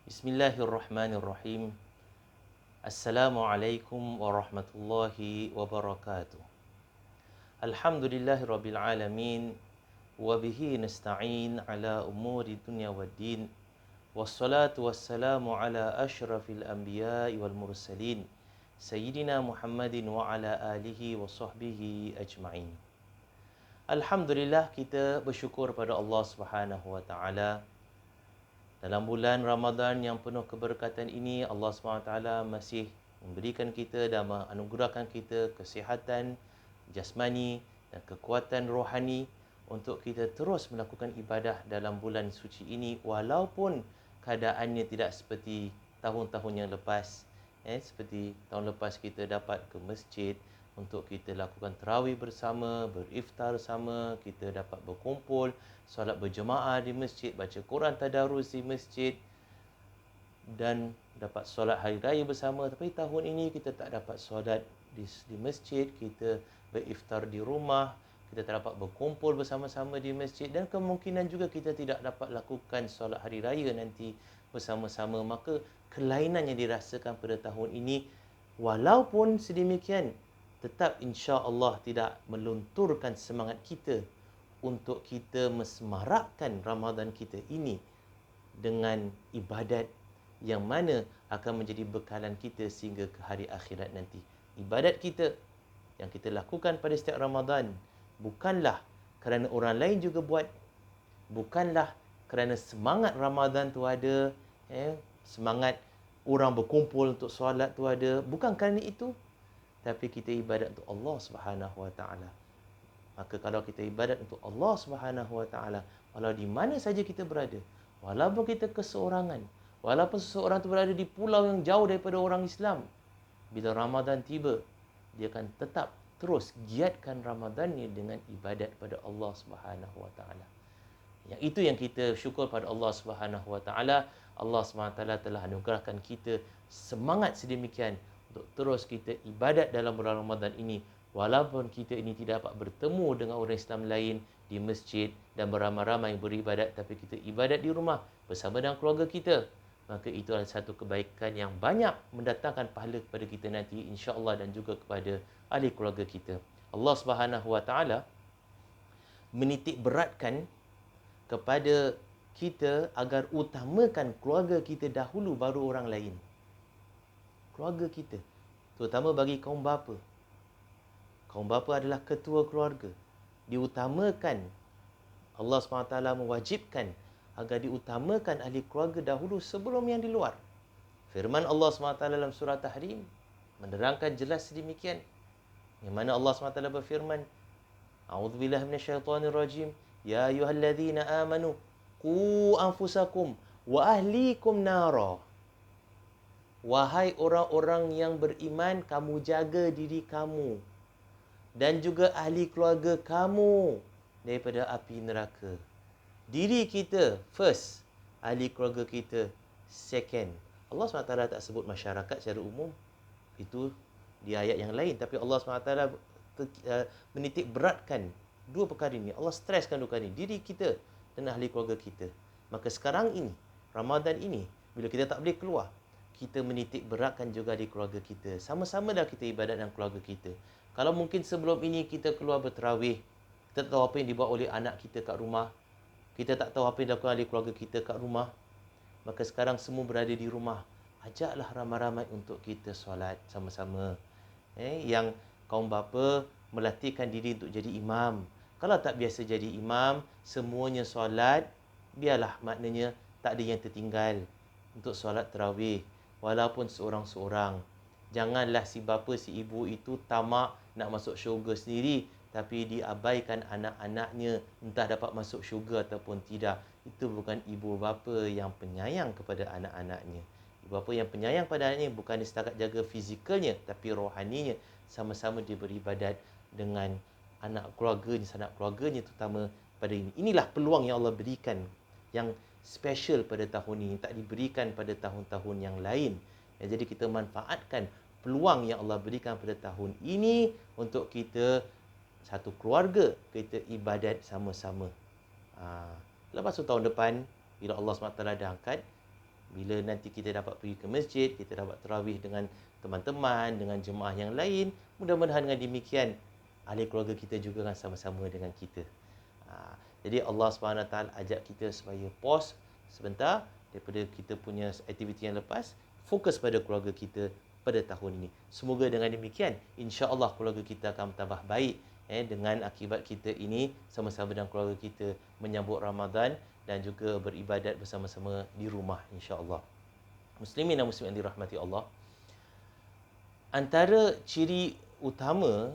Bismillahirrahmanirrahim. Assalamualaikum warahmatullahi wabarakatuh. Alhamdulillahirabbil alamin wa bihi nasta'in ala umuri dunya waddin. Wassalatu wassalamu ala asyrafil anbiya'i wal mursalin sayyidina Muhammadin wa ala alihi wa sahbihi ajma'in. Alhamdulillah, kita bersyukur pada Allah Subhanahu wa taala. Dalam bulan Ramadan yang penuh keberkatan ini, Allah SWT masih memberikan kita dan menganugerahkan kita kesihatan jasmani dan kekuatan rohani untuk kita terus melakukan ibadah dalam bulan suci ini, walaupun keadaannya tidak seperti tahun-tahun yang lepas. Seperti tahun lepas kita dapat ke masjid untuk kita lakukan tarawih bersama, beriftar sama, kita dapat berkumpul, solat berjemaah di masjid, baca Quran tadarus di masjid dan dapat solat hari raya bersama. Tapi tahun ini kita tak dapat solat di masjid, kita beriftar di rumah, kita tak dapat berkumpul bersama-sama di masjid dan kemungkinan juga kita tidak dapat lakukan solat hari raya nanti bersama-sama. Maka kelainan yang dirasakan pada tahun ini, walaupun sedemikian, tetap insya-Allah tidak melunturkan semangat kita untuk kita mesemarakkan Ramadan kita ini dengan ibadat yang mana akan menjadi bekalan kita sehingga ke hari akhirat nanti. Ibadat kita yang kita lakukan pada setiap Ramadan bukanlah kerana orang lain juga buat, bukanlah kerana semangat Ramadan tu ada, semangat orang berkumpul untuk solat tu ada, bukan kerana itu. Tapi kita ibadat untuk Allah Subhanahu Wa Taala. Maka kalau kita ibadat untuk Allah Subhanahu Wa Taala, walau di mana saja kita berada, walaupun kita keseorangan, walaupun seseorang itu berada di pulau yang jauh daripada orang Islam, bila Ramadan tiba, dia akan tetap terus giatkan Ramadannya dengan ibadat pada Allah Subhanahu Wa Taala. Yang itu yang kita syukur pada Allah Subhanahu Wa Taala. Allah Subhanahu Wa Taala telah anugerahkan kita semangat sedemikian untuk terus kita ibadat dalam bulan Ramadan ini, walaupun kita ini tidak dapat bertemu dengan orang Islam lain di masjid dan beramai-ramai beribadat, tapi kita ibadat di rumah bersama dengan keluarga kita. Maka itu adalah satu kebaikan yang banyak mendatangkan pahala kepada kita nanti insya-Allah dan juga kepada ahli keluarga kita. Allah Subhanahu Wa Taala menitik beratkan kepada kita agar utamakan keluarga kita dahulu baru orang lain. Keluarga kita, terutama bagi kaum bapa. Kaum bapa adalah ketua keluarga. Diutamakan, Allah SWT mewajibkan agar diutamakan ahli keluarga dahulu sebelum yang di luar. Firman Allah SWT dalam surah Tahrim menerangkan jelas sedemikian. Yang mana Allah SWT berfirman, A'udzubillahi minasyaitonirrajim, Ya ayyuhalladzina amanu qu anfusakum wa ahlikum nara. Wahai orang-orang yang beriman, kamu jaga diri kamu dan juga ahli keluarga kamu daripada api neraka. Diri kita first, ahli keluarga kita second. Allah SWT tak sebut masyarakat secara umum. Itu di ayat yang lain. Tapi Allah SWT menitik beratkan dua perkara ini. Allah streskan dua perkara ini. Diri kita dan ahli keluarga kita. Maka sekarang ini, Ramadan ini, bila kita tak boleh keluar, kita menitik beratkan juga di keluarga kita. Sama-sama dah kita ibadat dengan keluarga kita. Kalau mungkin sebelum ini kita keluar berterawih, kita tak tahu apa yang dibuat oleh anak kita kat rumah, kita tak tahu apa yang dilakukan oleh keluarga kita kat rumah, maka sekarang semua berada di rumah. Ajaklah ramai-ramai untuk kita solat sama-sama. Yang kaum bapa melatihkan diri untuk jadi imam. Kalau tak biasa jadi imam, semuanya solat, biarlah, maknanya tak ada yang tertinggal untuk solat tarawih. Walaupun seorang-seorang. Janganlah si bapa, si ibu itu tamak nak masuk syurga sendiri, tapi diabaikan anak-anaknya, entah dapat masuk syurga ataupun tidak. Itu bukan ibu bapa yang penyayang kepada anak-anaknya. Ibu bapa yang penyayang pada anaknya bukan setakat jaga fizikalnya, tapi rohaninya. Sama-sama dia beribadat dengan anak keluarganya, sanak keluarganya terutama pada ini. Inilah peluang yang Allah berikan, yang special pada tahun ini, tak diberikan pada tahun-tahun yang lain. Jadi kita manfaatkan peluang yang Allah berikan pada tahun ini untuk kita satu keluarga, kita ibadat sama-sama. Lepas tu tahun depan, bila Allah SWT dah angkat, Bila nanti kita dapat pergi ke masjid, kita dapat tarawih dengan teman-teman, dengan jemaah yang lain, mudah-mudahan dengan demikian ahli keluarga kita juga akan sama-sama dengan kita. Jadi Allah SWT ajak kita supaya pause sebentar daripada kita punya aktiviti yang lepas, fokus pada keluarga kita pada tahun ini. Semoga dengan demikian, insya-Allah keluarga kita akan tambah baik dengan akibat kita ini sama-sama dengan keluarga kita menyambut Ramadan dan juga beribadat bersama-sama di rumah, insya-Allah. Muslimin dan muslimat yang dirahmati Allah, antara ciri utama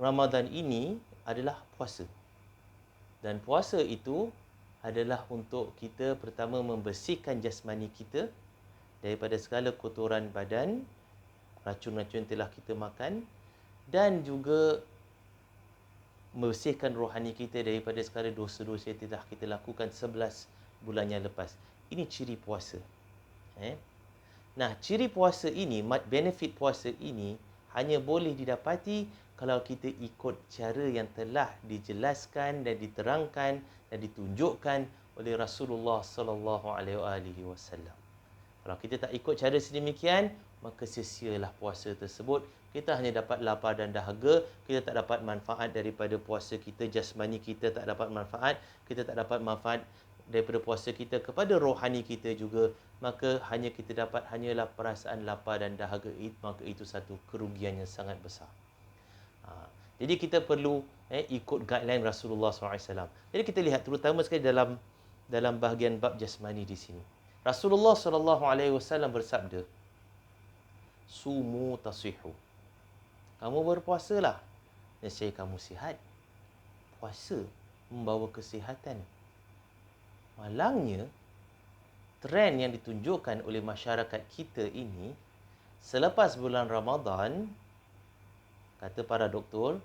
Ramadan ini adalah puasa. Dan puasa itu adalah untuk kita pertama membersihkan jasmani kita daripada segala kotoran badan, racun-racun yang telah kita makan, dan juga membersihkan rohani kita daripada segala dosa-dosa yang telah kita lakukan 11 bulan yang lepas. Ini ciri puasa. Nah, ciri puasa ini, benefit puasa ini hanya boleh didapati kalau kita ikut cara yang telah dijelaskan dan diterangkan dan ditunjukkan oleh Rasulullah sallallahu alaihi wasallam. Kalau kita tak ikut cara sedemikian, maka sia-sialah puasa tersebut. Kita hanya dapat lapar dan dahaga, kita tak dapat manfaat daripada puasa kita, jasmani kita tak dapat manfaat, kita tak dapat manfaat daripada puasa kita kepada rohani kita juga, maka hanya kita dapat hanyalah perasaan lapar dan dahaga, maka itu satu kerugian yang sangat besar. Jadi kita perlu ikut guideline Rasulullah SAW. Jadi kita lihat terutama sekali dalam bahagian bab jasmani di sini. Rasulullah SAW bersabda, "Sumu tasihu." Kamu berpuasalah, nescaya kamu sihat. Puasa membawa kesihatan. Malangnya, trend yang ditunjukkan oleh masyarakat kita ini, selepas bulan Ramadan, kata para doktor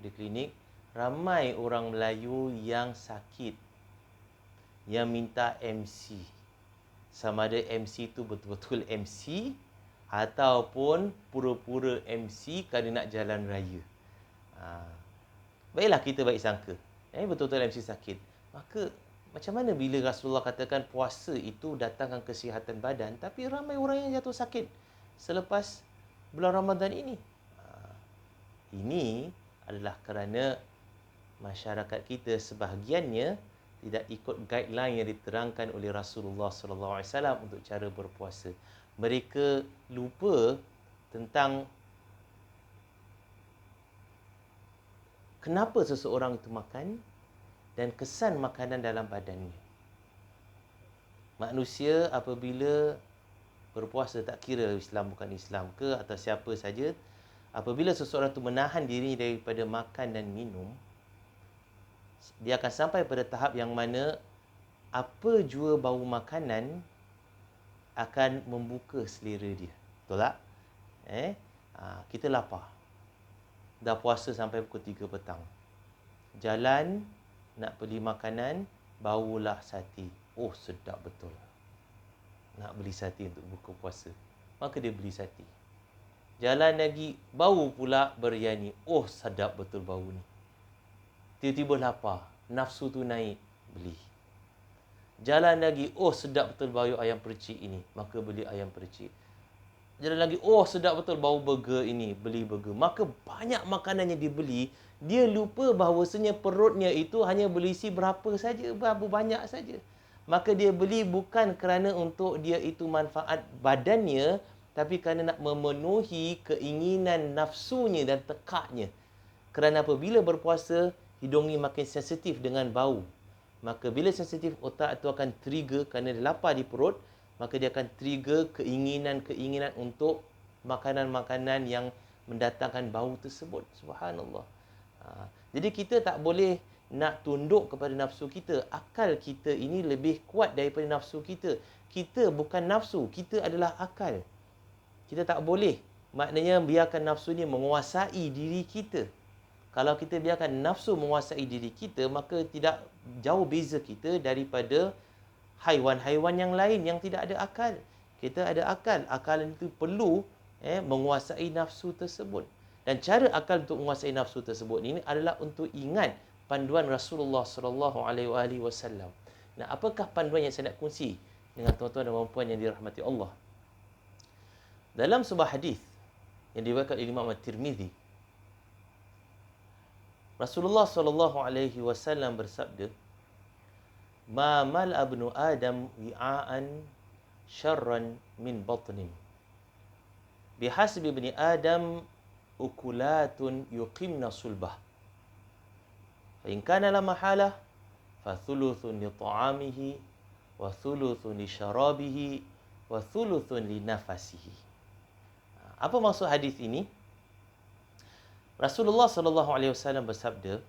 di klinik, ramai orang Melayu yang sakit, yang minta MC. Sama ada MC itu betul-betul MC ataupun pura-pura MC kerana nak jalan raya. Baiklah kita baik sangka, betul-betul MC sakit. Maka macam mana bila Rasulullah katakan puasa itu datangkan kesihatan badan, tapi ramai orang yang jatuh sakit selepas bulan Ramadan ini? Ini adalah kerana masyarakat kita sebahagiannya tidak ikut guideline yang diterangkan oleh Rasulullah SAW untuk cara berpuasa. Mereka lupa tentang kenapa seseorang itu makan dan kesan makanan dalam badannya. Manusia apabila berpuasa, tak kira Islam bukan Islam ke atau siapa saja, apabila seseorang itu menahan diri daripada makan dan minum, dia akan sampai pada tahap yang mana apa jua bau makanan akan membuka selera dia. Betul tak? Kita lapar. Dah puasa sampai pukul 3 petang. Jalan nak beli makanan, baulah sate. Oh, sedap betul. Nak beli sate untuk buka puasa. Maka dia beli sate. Jalan lagi, bau pula biryani. Oh, sedap betul bau ni. Tiba-tiba lapar, nafsu tu naik, beli. Jalan lagi, oh sedap betul bau ayam percik ini, maka beli ayam percik. Jalan lagi, oh sedap betul bau burger ini, beli burger. Maka banyak makanan yang dibeli, dia lupa bahawasanya perutnya itu hanya berisi berapa saja, berapa banyak saja. Maka dia beli bukan kerana untuk dia itu manfaat badannya, tapi kerana nak memenuhi keinginan nafsunya dan tekaknya. Kerana apabila berpuasa, hidung ni makin sensitif dengan bau. Maka bila sensitif, otak itu akan trigger kerana dia lapar di perut, maka dia akan trigger keinginan-keinginan untuk makanan-makanan yang mendatangkan bau tersebut. Subhanallah. Jadi kita tak boleh nak tunduk kepada nafsu kita. Akal kita ini lebih kuat daripada nafsu kita. Kita bukan nafsu, kita adalah akal. Kita tak boleh, maknanya biarkan nafsu ni menguasai diri kita. Kalau kita biarkan nafsu menguasai diri kita, maka tidak jauh beza kita daripada haiwan-haiwan yang lain yang tidak ada akal. Kita ada akal. Akal itu perlu menguasai nafsu tersebut. Dan cara akal untuk menguasai nafsu tersebut ini adalah untuk ingat panduan Rasulullah SAW. Nah, apakah panduan yang saya nak kongsi? dengan tuan-tuan dan puan yang dirahmati Allah. Dalam sebuah hadis yang diriwayatkan oleh Imam At-Tirmizi, Rasulullah sallallahu alaihi wasallam bersabda, "Ma mal'a ibnu Adam wi'aan syarran min batnin. Bihasbi ibni Adam ukulatun yuqimna sulbah. Fa in kana la mahalah fa thuluthun li ta'amihi wa thuluthun li syarabihi wa thuluthun li nafasihi." Apa maksud hadis ini? Rasulullah sallallahu alaihi wasallam bersabda,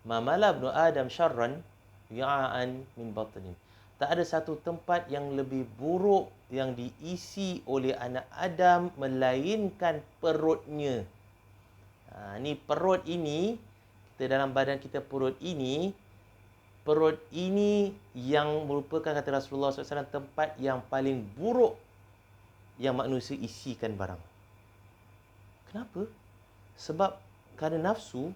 "Ma mala ibnu Adam syarran ya'an min batnin." Tak ada satu tempat yang lebih buruk yang diisi oleh anak Adam melainkan perutnya. Ni perut ini, kita dalam badan kita perut ini yang merupakan kata Rasulullah SAW tempat yang paling buruk yang manusia isikan barang. Kenapa? Sebab kerana nafsu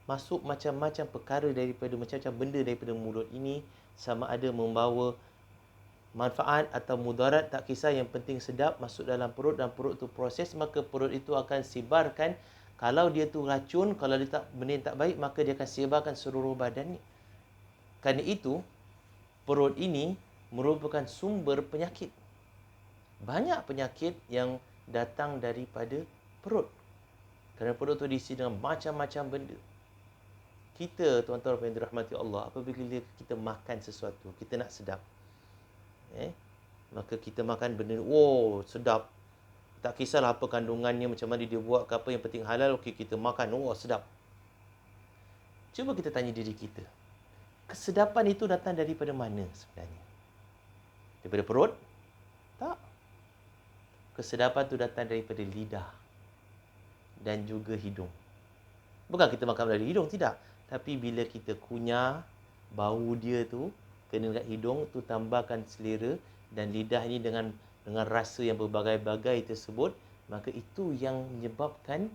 masuk macam-macam perkara daripada macam-macam benda daripada mulut ini, sama ada membawa manfaat atau mudarat, tak kisah, yang penting sedap masuk dalam perut dan perut tu proses, maka perut itu akan sebarkan. Kalau dia tu racun, kalau dia tak benda yang tak baik, maka dia akan sebarkan seluruh badan ni. Kerana itu perut ini merupakan sumber penyakit. Banyak penyakit yang datang daripada perut. Kerana perut tu diisi dengan macam-macam benda. Kita, tuan-tuan yang dirahmati Allah, apabila kita makan sesuatu, kita nak sedap, maka kita makan benda, sedap. Tak kisahlah apa kandungannya, macam mana dia buat ke apa, yang penting halal, okey kita makan, sedap. Cuba kita tanya diri kita, kesedapan itu datang daripada mana sebenarnya? Daripada perut? Tak. Kesedapan itu datang daripada lidah dan juga hidung. Bukan kita makan melalui hidung, tidak. Tapi bila kita kunyah, bau dia tu kena dekat hidung tu, tambahkan selera dan lidah ni dengan rasa yang berbagai-bagai tersebut, maka itu yang menyebabkan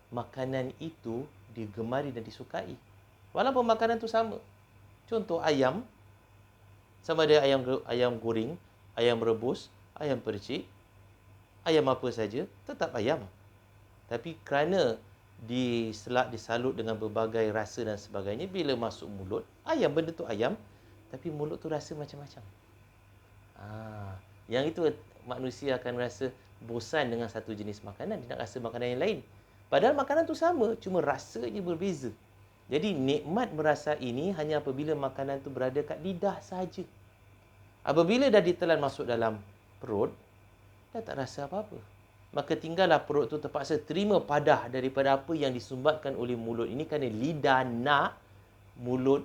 makanan itu digemari dan disukai. Walaupun makanan tu sama. Contoh ayam, sama ada ayam goreng, ayam rebus, ayam percik, ayam apa saja, tetap ayam. Tapi kerana disalut dengan berbagai rasa dan sebagainya, bila masuk mulut, ayam, benda tu ayam, tapi mulut tu rasa macam-macam. Yang itu manusia akan rasa bosan dengan satu jenis makanan, dia nak rasa makanan yang lain. Padahal makanan tu sama, cuma rasanya berbeza. Jadi nikmat merasa ini hanya apabila makanan tu berada kat lidah saja. Apabila dah ditelan masuk dalam perut, dah tak rasa apa-apa. Maka tinggallah perut tu terpaksa terima padah daripada apa yang disumbatkan oleh mulut ini, kerana lidah nak, mulut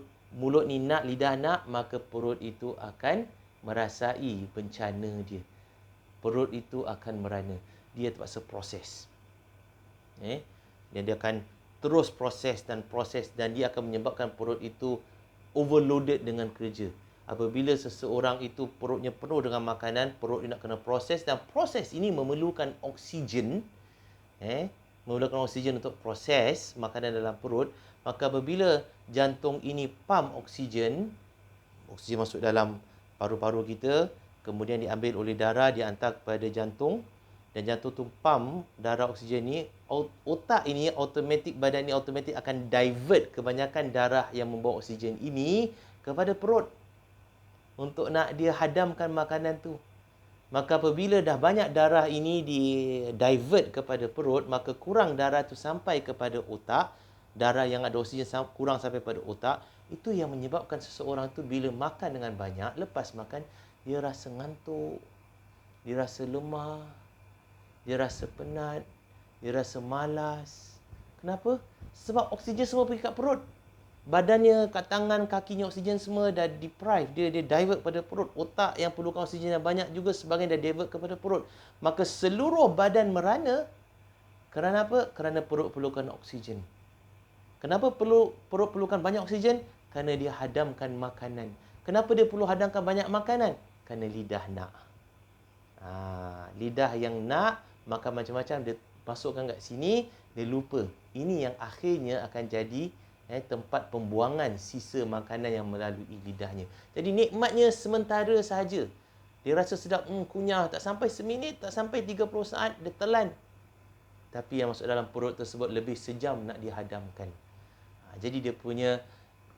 ni nak, lidah nak, maka perut itu akan merasai bencana dia. Perut itu akan merana. Dia terpaksa proses. Dia akan terus proses dan dia akan menyebabkan perut itu overloaded dengan kerja. Apabila seseorang itu perutnya penuh dengan makanan, perut dia nak kena proses, dan proses ini memerlukan oksigen, memerlukan oksigen untuk proses makanan dalam perut. Maka apabila jantung ini pump oksigen masuk dalam paru-paru kita, kemudian diambil oleh darah, dihantar kepada jantung, dan jantung tu pump darah oksigen ni, otak ini automatik, badan ni automatik akan divert kebanyakan darah yang membawa oksigen ini kepada perut untuk nak dia hadamkan makanan tu. Maka apabila dah banyak darah ini di divert kepada perut, maka kurang darah tu sampai kepada otak, darah yang ada oksigen kurang sampai pada otak. Itu yang menyebabkan seseorang tu bila makan dengan banyak, lepas makan dia rasa ngantuk, dia rasa lemah, dia rasa penat, dia rasa malas. Kenapa? Sebab oksigen semua pergi kat perut. Badannya, kat tangan, kakinya, oksigen semua dah deprive. Dia divert pada perut. Otak yang perlukan oksigen yang banyak juga sebahagian dah divert kepada perut. Maka seluruh badan merana. Kerana apa? Kerana perut perlukan oksigen. Kenapa perut perlukan banyak oksigen? Kerana dia hadamkan makanan. Kenapa dia perlu hadamkan banyak makanan? Kerana lidah nak. Lidah yang nak, maka macam-macam dia masukkan kat sini, dia lupa. Ini yang akhirnya akan jadi tempat pembuangan sisa makanan yang melalui lidahnya. Jadi nikmatnya sementara sahaja. Dia rasa sedap, kunyah, tak sampai seminit, tak sampai 30 saat, dia telan. Tapi yang masuk dalam perut tersebut lebih sejam nak dihadamkan. Jadi dia punya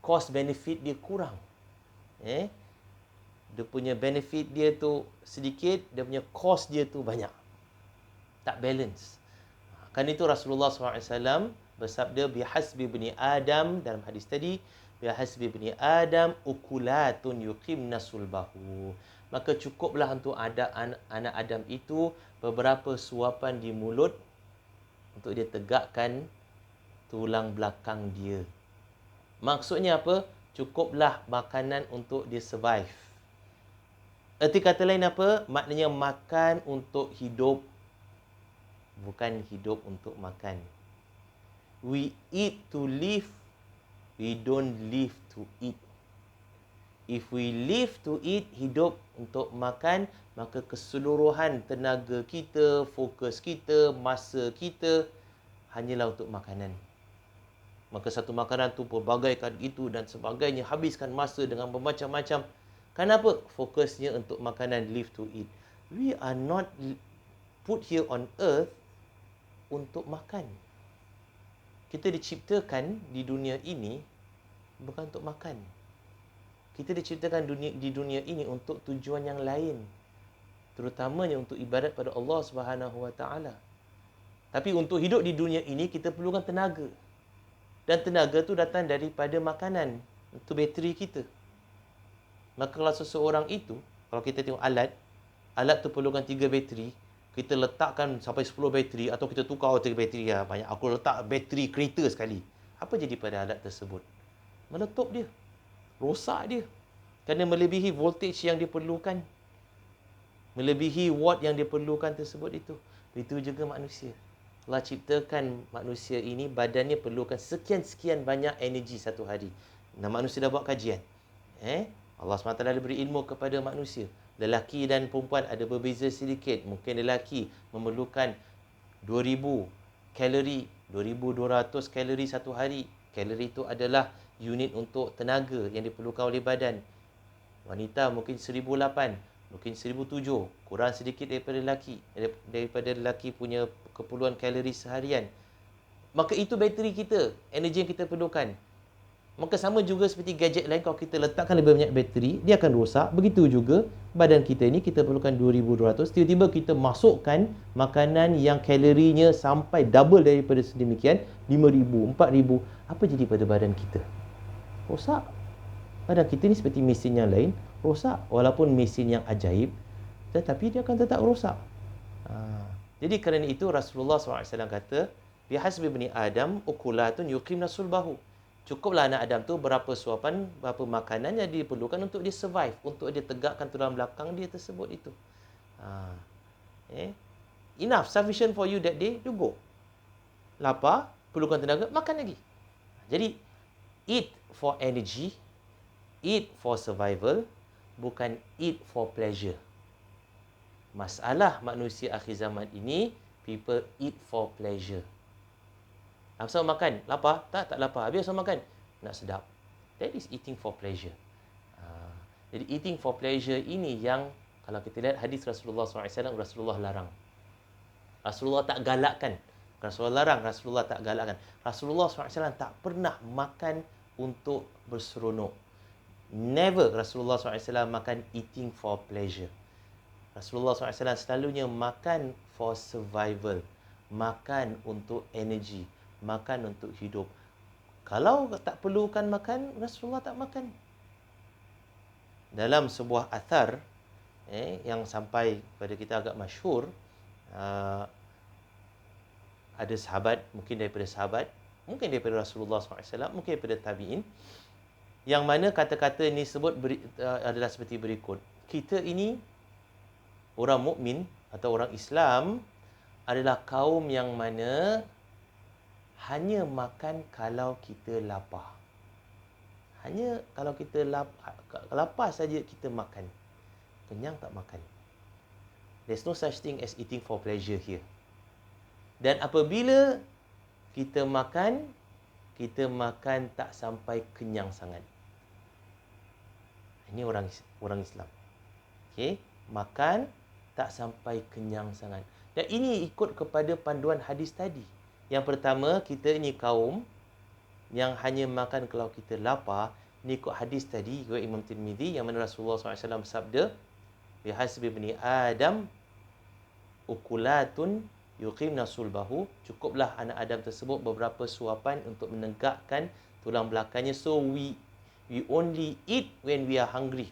cost benefit dia kurang. Dia punya benefit dia tu sedikit, dia punya cost dia tu banyak. Tak balance. Kan itu Rasulullah SAW bersabda, bihasbi bani Adam, dalam hadis tadi, bihasbi bani Adam ukulatun yuqimna sulbahu. Maka cukuplah untuk anak Adam itu beberapa suapan di mulut untuk dia tegakkan tulang belakang dia. Maksudnya apa? Cukuplah makanan untuk dia survive. Erti kata lain apa? Maknanya makan untuk hidup, bukan hidup untuk makan. We eat to live, we don't live to eat. If we live to eat, hidup untuk makan, maka keseluruhan tenaga kita, fokus kita, masa kita hanyalah untuk makanan. Maka satu makanan tu pelbagaikan itu dan sebagainya, habiskan masa dengan bermacam-macam. Kenapa? Fokusnya untuk makanan, live to eat. We are not put here on earth untuk makan. Kita diciptakan di dunia ini bukan untuk makan. Kita diciptakan di dunia ini untuk tujuan yang lain. Terutamanya untuk ibadat pada Allah Subhanahu Wa Taala. Tapi untuk hidup di dunia ini kita perlukan tenaga. Dan tenaga tu datang daripada makanan. Itu bateri kita. Maka kalau seseorang itu, kalau kita tengok alat tu perlukan 3 bateri, kita letakkan sampai 10 bateri atau kita tukar 3 bateri banyak. Aku letak bateri kereta sekali. Apa jadi pada alat tersebut? Meletup dia. Rosak dia. Kerana melebihi voltage yang diperlukan. Melebihi watt yang diperlukan tersebut itu. Itu juga manusia. Allah ciptakan manusia ini, badannya perlukan sekian-sekian banyak energi satu hari. Dan manusia dah buat kajian. Allah SWT dah beri ilmu kepada manusia. Lelaki dan perempuan ada berbeza sedikit. Mungkin lelaki memerlukan 2000 kalori, 2200 kalori satu hari. Kalori itu adalah unit untuk tenaga yang diperlukan oleh badan. Wanita mungkin 1008, mungkin 1007, kurang sedikit daripada lelaki punya keperluan kalori seharian. Maka itu bateri kita, energi yang kita perlukan. Maka sama juga seperti gadget lain, kalau kita letakkan lebih banyak bateri, dia akan rosak. Begitu juga badan kita ini, kita perlukan 2200, tiba-tiba kita masukkan makanan yang kalorinya sampai double daripada sedemikian, 5000, 4000. Apa jadi pada badan kita? Rosak. Badan kita ni seperti mesin yang lain, rosak. Walaupun mesin yang ajaib, tetapi dia akan tetap rosak. Jadi kerana itu Rasulullah SAW kata, bihasbi bani Adam ukulatun yuqimna sulbahu. Cukuplah anak Adam tu berapa suapan, berapa makanan yang diperlukan untuk dia survive, untuk dia tegakkan tulang belakang dia tersebut itu. Enough, sufficient for you that day, you go. Lapar, perlukan tenaga, makan lagi. Jadi, eat for energy, eat for survival, bukan eat for pleasure. Masalah manusia akhir zaman ini, people eat for pleasure. Asal makan, lapar? Tak lapar. Habis asal makan? Nak sedap. That is eating for pleasure. Jadi eating for pleasure ini yang, kalau kita lihat hadis Rasulullah SAW, Rasulullah larang. Rasulullah tak galakkan. Rasulullah larang, Rasulullah tak galakkan. Rasulullah SAW tak pernah makan untuk berseronok. Never Rasulullah SAW makan eating for pleasure. Rasulullah SAW selalunya makan for survival. Makan untuk energy. Makan untuk hidup. Kalau tak perlukan makan, Rasulullah tak makan. Dalam sebuah athar yang sampai pada kita agak masyhur, ada sahabat, mungkin daripada sahabat, mungkin daripada Rasulullah SAW, mungkin daripada tabi'in, yang mana kata-kata ini sebut adalah seperti berikut. Kita ini, orang mukmin atau orang Islam, adalah kaum yang mana hanya makan kalau kita lapar. Hanya kalau kita lapar saja kita makan. Kenyang tak makan. There's no such thing as eating for pleasure here. Dan apabila kita makan, kita makan tak sampai kenyang sangat. Ini orang Islam. Okey, makan tak sampai kenyang sangat. Dan ini ikut kepada panduan hadis tadi. Yang pertama, kita ni kaum yang hanya makan kalau kita lapar. Ini ikut hadis tadi, ikut Imam Tirmizi, yang mana Rasulullah SAW bersabda, bihasbi bani Adam ukulatun yuqimna sulbahu. Cukuplah anak Adam tersebut beberapa suapan untuk menegakkan tulang belakangnya. So we only eat when we are hungry.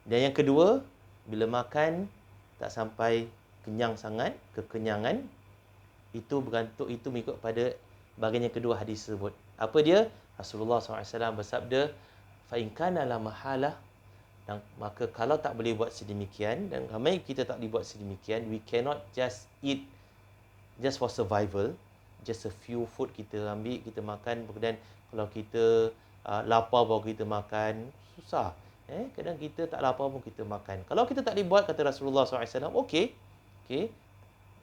Dan yang kedua, bila makan tak sampai kenyang sangat, kekenyangan, itu mengikut pada bahagian yang kedua hadis tersebut. Apa dia? Rasulullah SAW bersabda, fa in kana la mahalah, dan maka kalau tak boleh buat sedemikian, dan ramai kita tak boleh buat sedemikian, we cannot just eat just for survival, just a few food kita ambil, kita makan, kemudian kalau kita lapar baru kita makan, susah. Kadang kita tak lapar pun kita makan. Kalau kita tak boleh buat, kata Rasulullah SAW, okey.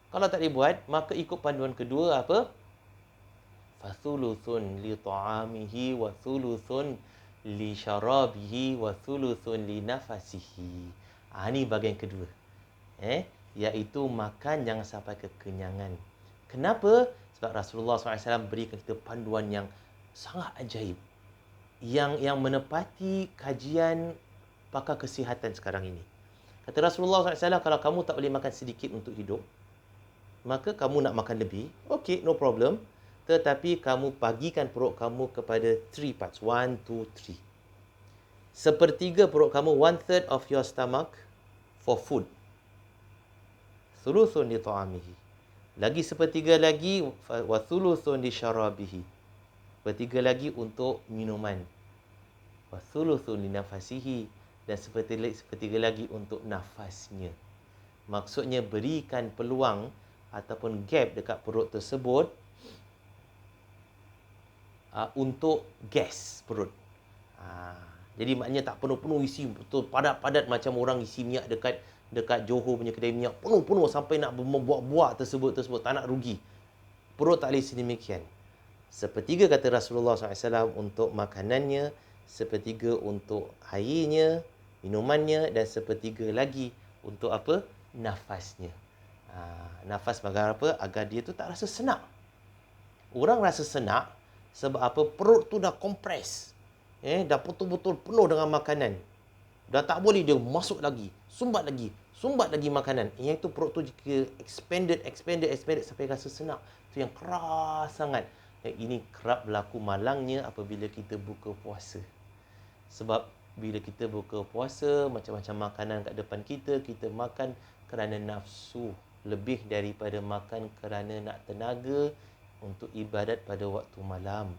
Kalau tak boleh buat, maka ikut panduan kedua apa? Fathuluthun li ta'amihi wa thuluthun li syarabihi wa thuluthun li nafasihi. Ini bahagian kedua. Iaitu makan jangan sampai kekenyangan. Kenapa? Sebab Rasulullah SAW berikan kita panduan yang sangat ajaib. Yang menepati kajian pakar kesihatan sekarang ini. Kata Rasulullah SAW, kalau kamu tak boleh makan sedikit untuk hidup, maka kamu nak makan lebih, okey, no problem. Tetapi kamu bagikan perut kamu kepada 3 parts. 1, 2, 3. Sepertiga perut kamu, 1/3 of your stomach for food. Thuluthun li ta'amihi. Lagi sepertiga lagi, wa thuluthun li syarabihi. Sepertiga lagi untuk minuman. Wa thuluthun li nafasihi. Dan sepertiga lagi untuk nafasnya. Maksudnya berikan peluang ataupun gap dekat perut tersebut untuk gas perut. Jadi maknanya tak penuh-penuh isi, betul padat-padat macam orang isi minyak dekat Johor punya kedai minyak. Penuh-penuh sampai nak membuat-buat tersebut, tak nak rugi. Perut tak boleh sedemikian. Sepertiga kata Rasulullah SAW untuk makanannya, sepertiga untuk airnya, minumannya, dan sepertiga lagi untuk apa? Nafasnya. Nafas bagaimana apa? Agar dia tu tak rasa senak. Orang rasa senak sebab apa? Perut tu dah kompres. Dah betul-betul penuh dengan makanan. Dah tak boleh dia masuk lagi. Sumbat lagi makanan. Yang itu perut tu jika expanded sampai rasa senak. Itu yang keras sangat. Dan ini kerap berlaku malangnya apabila kita buka puasa. Sebab bila kita buka puasa, macam-macam makanan kat depan kita, kita makan kerana nafsu. Lebih daripada makan kerana nak tenaga untuk ibadat pada waktu malam.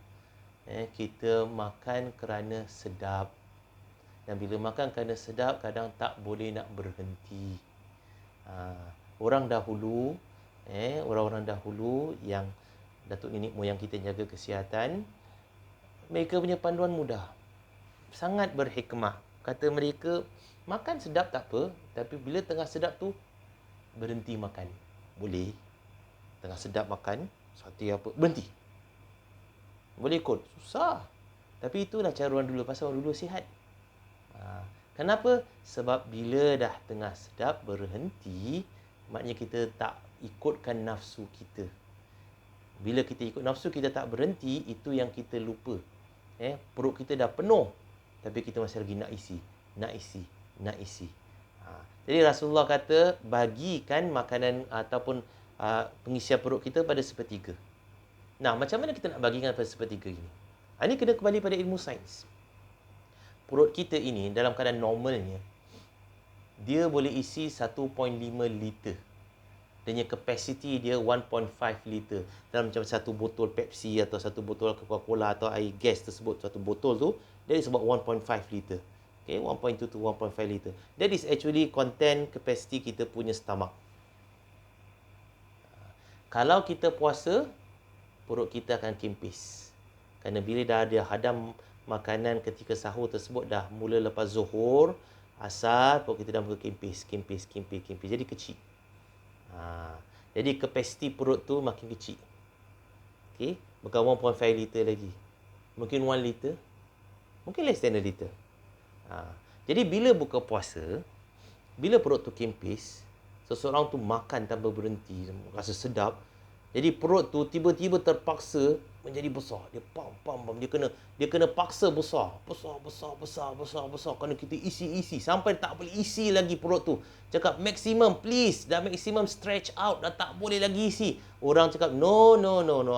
Kita makan kerana sedap. Dan bila makan kerana sedap, kadang tak boleh nak berhenti. Orang dahulu, orang-orang dahulu yang datuk nenek moyang kita jaga kesihatan, mereka punya panduan mudah. Sangat berhikmah. Kata mereka, makan sedap tak apa, tapi bila tengah sedap tu, berhenti makan. Boleh. Tengah sedap makan, sate apa, berhenti. Boleh ikut. Susah. Tapi itulah cara orang dulu. Pasal orang dulu sihat. Kenapa? Sebab bila dah tengah sedap, berhenti, maknanya kita tak ikutkan nafsu kita. Bila kita ikut nafsu, kita tak berhenti, itu yang kita lupa. Perut kita dah penuh, tapi kita masih lagi nak isi. Jadi Rasulullah kata, bagikan makanan ataupun pengisian perut kita pada sepertiga. Nah, macam mana kita nak bagikan pada sepertiga ini? Ini kena kembali pada ilmu sains. Perut kita ini dalam keadaan normalnya, dia boleh isi 1.5 liter. Dia kapasiti dia 1.5 liter. Dalam macam satu botol Pepsi atau satu botol Coca-Cola atau air gas tersebut, satu botol tu, dia is about 1.5 liter. 1.2 to 1.5 liter. That is actually content capacity kita punya stomach. Kalau kita puasa, perut kita akan kempis. Kerana bila dah ada hadam makanan ketika sahur tersebut, dah mula lepas zuhur, asar, perut kita dah mula kempis. Jadi kecil. Jadi kapasiti perut tu makin kecil. Bukan 1.5 liter lagi. Mungkin 1 liter. Mungkin less than a liter. Jadi bila buka puasa, bila perut tu kempis, seseorang tu makan tanpa berhenti, rasa sedap. Jadi perut tu tiba-tiba terpaksa menjadi besar. Dia pam. Dia kena paksa besar. Besar. Kerana kita isi. Sampai tak boleh isi lagi perut tu. Cakap maximum please. Dah maximum stretch out. Dah tak boleh lagi isi. Orang cakap no.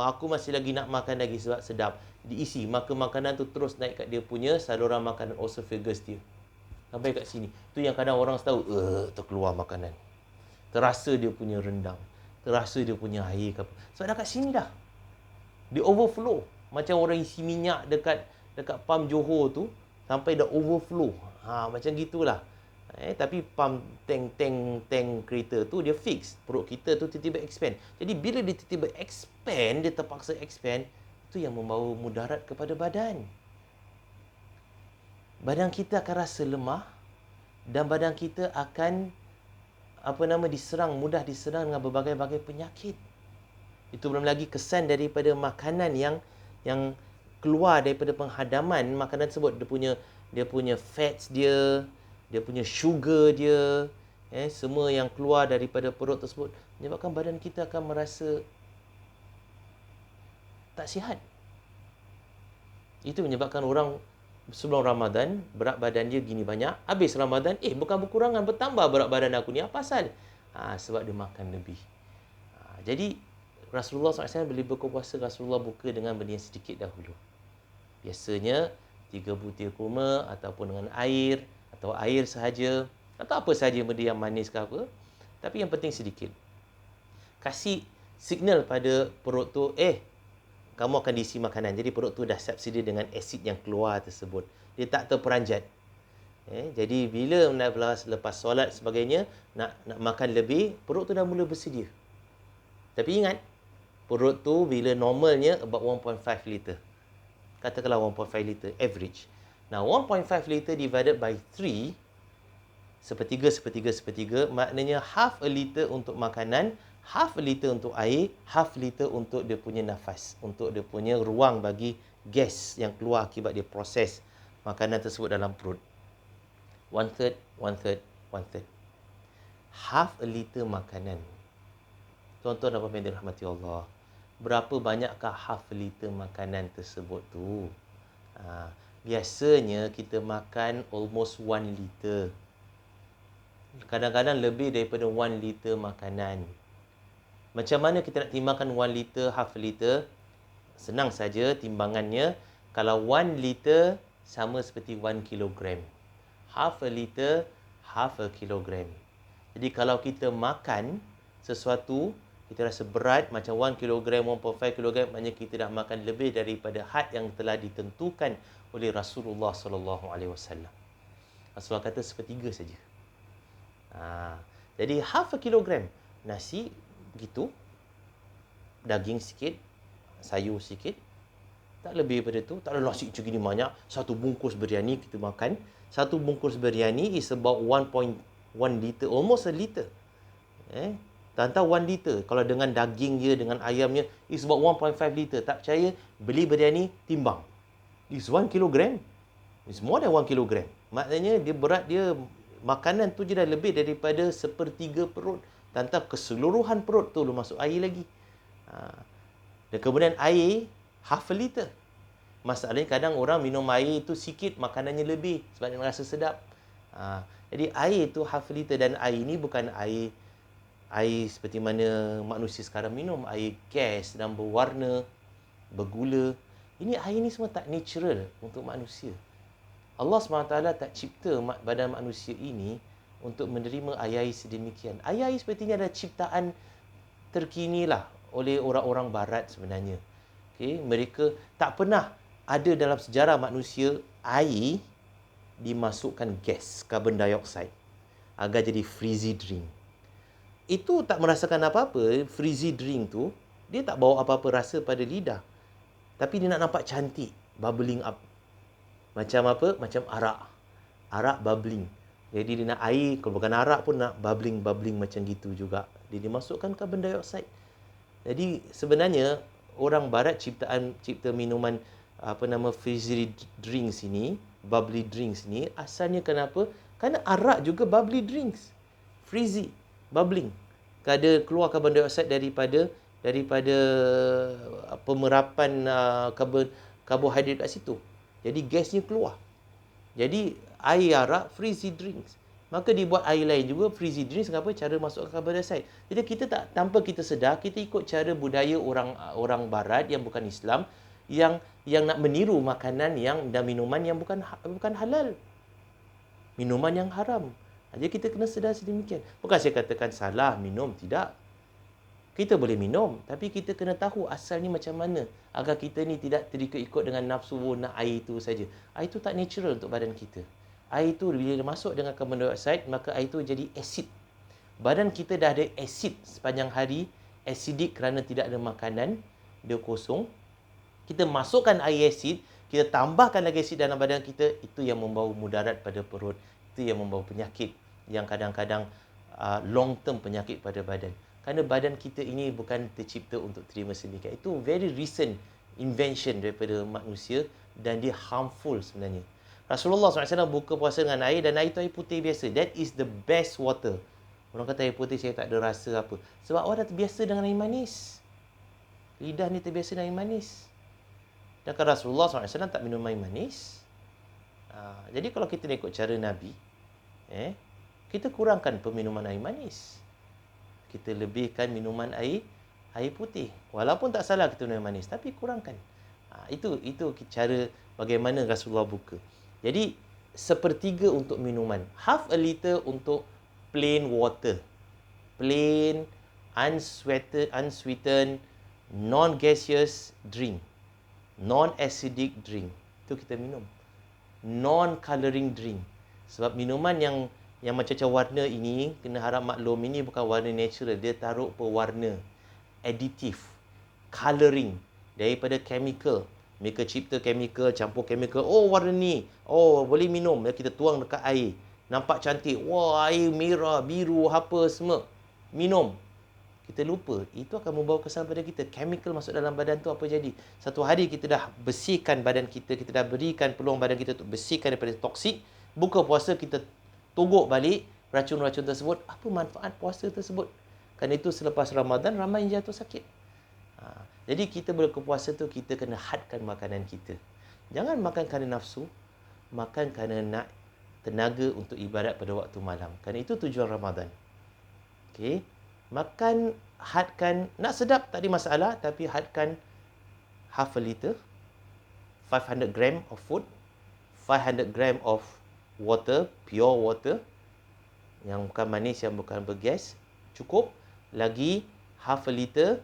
Aku masih lagi nak makan lagi sebab sedap. Diisi. Maka makanan tu terus naik kat dia punya saluran makanan esophagus dia. Sampai kat sini. Tu yang kadang orang tahu, terkeluar makanan. Terasa dia punya rendang. Terasa dia punya air ke apa. Sebab dah kat sini dah. Dia overflow. Macam orang isi minyak dekat pam Johor tu. Sampai dah overflow. Macam gitulah. Tapi pam tank kereta tu dia fix. Perut kita tu tiba-tiba expand. Jadi bila dia tiba-tiba expand, dia terpaksa expand. Itu yang membawa mudarat kepada badan. Badan kita akan rasa lemah. Dan badan kita akan mudah diserang dengan berbagai-bagai penyakit. Itu belum lagi kesan daripada makanan yang keluar daripada penghadaman makanan tersebut. Dia punya fats dia punya sugar dia, semua yang keluar daripada perut tersebut menyebabkan badan kita akan merasa tak sihat. Itu menyebabkan orang sebelum Ramadan, berat badan dia gini banyak. Habis Ramadan, bukan berkurangan, bertambah berat badan aku ni. Apa pasal? Sebab dia makan lebih. Jadi, Rasulullah SAW bila buka puasa, Rasulullah buka dengan benda yang sedikit dahulu. Biasanya, 3 butir kurma ataupun dengan air, atau air sahaja, atau apa sahaja benda yang manis ke apa. Tapi yang penting sedikit. Kasih signal pada perut tu, kamu akan diisi makanan. Jadi perut tu dah siap sedia dengan asid yang keluar tersebut. Dia tak terperanjat. Jadi bila lepas solat sebagainya, nak makan lebih, perut tu dah mula bersedia. Tapi ingat, perut tu bila normalnya about 1.5 liter. Katakanlah 1.5 liter average. Now 1.5 liter divided by 3, sepertiga, maknanya half a liter untuk makanan, half a liter untuk air, half liter untuk dia punya nafas, untuk dia punya ruang bagi gas yang keluar akibat dia proses makanan tersebut dalam perut. 1/3. Half a liter makanan. Tuan-tuan dan puan-puan dirahmati Allah. Berapa banyakkah half a liter makanan tersebut tu? Biasanya kita makan almost 1 liter. Kadang-kadang lebih daripada 1 liter makanan. Macam mana kita nak timbangkan 1 liter, half a liter? Senang saja timbangannya. Kalau 1 liter sama seperti 1 kilogram. Half a liter, half a kilogram. Jadi kalau kita makan sesuatu, kita rasa berat macam 1 kilogram, 1.5 kilogram, maknanya kita dah makan lebih daripada had yang telah ditentukan oleh Rasulullah SAW. Rasulullah kata sepertiga saja. Jadi half a kilogram nasi begitu, daging sikit, sayur sikit, tak lebih daripada tu. Tak ada nasi macam gini banyak. Satu bungkus biryani kita makan. Satu bungkus biryani is about 1.1 liter, almost a liter. Tantang 1 liter. Kalau dengan daging dia, dengan ayamnya, is about 1.5 liter. Tak percaya, beli biryani, timbang. Is 1 kilogram. It's more than 1 kilogram. Maknanya dia berat dia, makanan tu je dah lebih daripada sepertiga perut. Tantang keseluruhan perut tu belum masuk air lagi. Dan kemudian air, half a liter. Masalahnya kadang orang minum air tu sikit, makanannya lebih sebab dia rasa sedap. Jadi air tu half a liter, dan air ni bukan air seperti mana manusia sekarang minum, air gas dan berwarna, bergula. Ini air ni semua tak natural untuk manusia. Allah SWT tak cipta badan manusia ini untuk menerima air-air sedemikian. Air-air seperti ini adalah ciptaan terkini lah oleh orang-orang barat sebenarnya. Mereka tak pernah ada dalam sejarah manusia air dimasukkan gas, carbon dioxide, agar jadi frizzy drink. Itu tak merasakan apa-apa. Frizzy drink tu, dia tak bawa apa-apa rasa pada lidah. Tapi dia nak nampak cantik, bubbling up. Macam apa? Macam arak. Arak bubbling. Jadi dia nak air, kalau bukan arak pun nak bubbling macam gitu juga. Dia dimasukkan carbon dioxide. Jadi sebenarnya orang barat cipta minuman fizzy drinks ini, bubbly drinks ni, asalnya kenapa? Kerana arak juga bubbly drinks. Frizzy, bubbling. Ada keluar karbon dioksida daripada pemerapan karbohidrat kat situ. Jadi gasnya keluar. Jadi air arak frizzy drinks. Maka dibuat air lain juga frizzy drinks. Kenapa? Cara masukkan karbon dioksida. Jadi kita tanpa kita sedar, kita ikut cara budaya orang barat yang bukan Islam, yang nak meniru makanan dan minuman yang bukan halal. Minuman yang haram. Jadi kita kena sedar sedemikian. Bukan saya katakan salah minum, tidak. Kita boleh minum, tapi kita kena tahu asalnya macam mana agar kita ni tidak terikut-ikut dengan nafsu nak air itu saja. Air itu tak natural untuk badan kita. Air itu bila masuk dengan karbon dioksida, maka air itu jadi asid. Badan kita dah ada asid sepanjang hari, acidic kerana tidak ada makanan, dia kosong. Kita masukkan air asid, kita tambahkan lagi asid dalam badan kita, itu yang membawa mudarat pada perut, itu yang membawa penyakit yang kadang-kadang long term penyakit pada badan. Kerana badan kita ini bukan tercipta untuk terima sedemikian. Itu very recent invention daripada manusia dan dia harmful sebenarnya. Rasulullah SAW buka puasa dengan air dan air itu air putih biasa. That is the best water. Orang kata air putih saya tak ada rasa apa. Sebab orang dah terbiasa dengan air manis. Lidah ni terbiasa dengan air manis. Dan Rasulullah SAW tak minum air manis. Jadi kalau kita ikut cara Nabi, kita kurangkan peminuman air manis. Kita lebihkan minuman air putih. Walaupun tak salah kita minum manis, tapi kurangkan. Itu cara bagaimana Rasulullah buka. Jadi, sepertiga untuk minuman. Half a liter untuk plain water. Plain, unsweetened, non-gaseous drink. Non-acidic drink. Itu kita minum. Non-colouring drink. Sebab minuman yang macam-macam warna ini, kena harap maklum, ini bukan warna natural. Dia taruh pewarna, additive, colouring, daripada chemical. Mereka cipta chemical, campur chemical. Oh, warna ni. Oh, boleh minum. Kita tuang dekat air. Nampak cantik. Wah, air merah, biru, apa semua. Minum. Kita lupa. Itu akan membawa kesan pada kita. Chemical masuk dalam badan tu apa jadi? Satu hari kita dah bersihkan badan kita. Kita dah berikan peluang badan kita untuk bersihkan daripada toksik. Buka puasa, kita togok balik racun-racun tersebut. Apa manfaat puasa tersebut? Kerana itu selepas Ramadan, ramai yang jatuh sakit. Jadi kita berpuasa tu, kita kena hadkan makanan kita. Jangan makan kerana nafsu. Makan kerana nak tenaga untuk ibadat pada waktu malam. Kerana itu tujuan Ramadan. Okey. Makan, hadkan, nak sedap tak ada masalah. Tapi hadkan half a liter, 500 gram of food, 500 gram of water, pure water, yang bukan manis, yang bukan bergas, cukup. Lagi half a liter,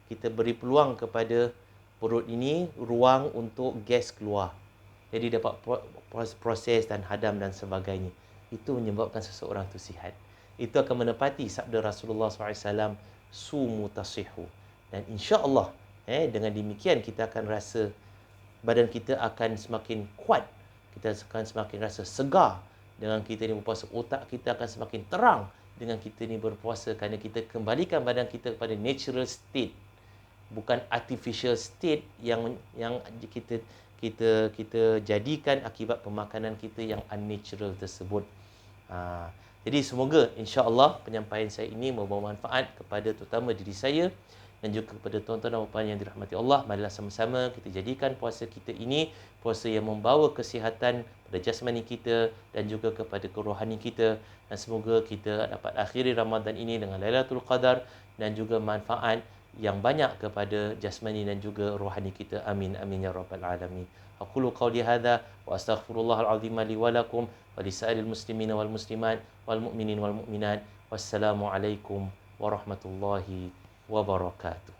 kita beri peluang kepada perut ini ruang untuk gas keluar. Jadi dapat proses dan hadam dan sebagainya. Itu menyebabkan seseorang itu sihat. Itu akan menepati sabda Rasulullah SAW, sumu tasihu. Dan insya-Allah, dengan demikian kita akan rasa badan kita akan semakin kuat. Kita akan semakin rasa segar dengan kita ni berpuasa. Otak kita akan semakin terang dengan kita ni berpuasa, kerana kita kembalikan badan kita kepada natural state, bukan artificial state yang kita jadikan akibat pemakanan kita yang unnatural tersebut. Jadi semoga insya-Allah penyampaian saya ini membawa manfaat kepada terutama diri saya dan juga kepada tuan-tuan dan puan yang dirahmati Allah. Marilah sama-sama kita jadikan puasa kita ini puasa yang membawa kesihatan pada jasmani kita dan juga kepada kerohani kita, dan semoga kita dapat akhiri Ramadan ini dengan Lailatul Qadar dan juga manfaat yang banyak kepada jasmani dan juga rohani kita. Amin amin ya rabbal alamin. Aqulu qawli hadza wa astaghfirullahal azim li wa lakum wa lisairil muslimina wal muslimat wal mu'minin wal mu'minat. Wassalamu alaikum warahmatullahi wabarakatuh.